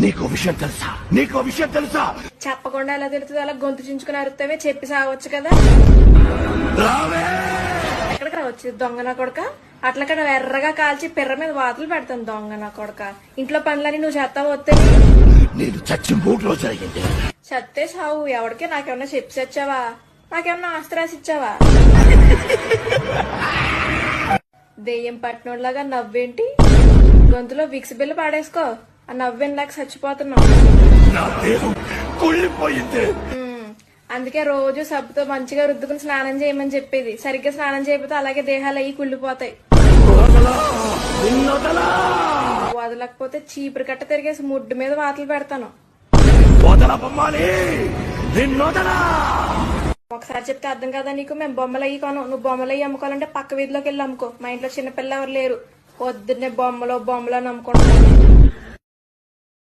నీకో విషయం తెలుసా? నీకో విషయం తెలుసా? చెప్పకుండా ఎలా తెలుస్తుంది? అలా గొంతు చించుకుని అరుస్తావే, చెప్పి సాగవచ్చు కదా. రావే! ఎక్కడికి రావచ్చు దొంగ నా కొడక? అట్లా కదా ఎర్రగా కాల్చి పిర్ర మీద వాతలు పెడతాను దొంగ నా కొడక. ఇంట్లో పనులని నువ్వు చేస్తావు వస్తే నేను చచ్చి 3 రోజులు అయ్యింది. చత్తే సావు. ఎవడికి నాకేమన్నా చెప్పి చచ్చావా? నాకేమన్నా ఆస్తి రాసి ఇచ్చావా? దెయ్యం పట్టినోళ్ళగా నవ్వేంటి? గొంతులో విక్స్ బిల్లు పాడేసుకో. ఆ నవ్వేలాగా చచ్చిపోతున్నావు. నా దేహం కుళ్ళిపోయింది. అందుకే రోజు సబ్బుతో మంచిగా రుద్దుకుని స్నానం చేయమని చెప్పేది. సరిగ్గా స్నానం చేయకపోతే అలాగే దేహాలు అయ్యి కుళ్ళిపోతాయి. వదలకపోతే చీపురు కట్ట తిరిగేసి ముడ్డు మీద వాతలు పెడతాను. ఒకసారి చెప్తే అర్థం కదా నీకు? మేము బొమ్మలు అయ్యి కొను. నువ్వు బొమ్మలు అయ్యి అమ్ముకోవాలంటే పక్క వీధిలోకి వెళ్ళి అమ్ముకో. మా ఇంట్లో చిన్నపిల్ల ఎవరు లేరు. పొద్దున్నే బొమ్మలో అని అమ్ముకుంటాను.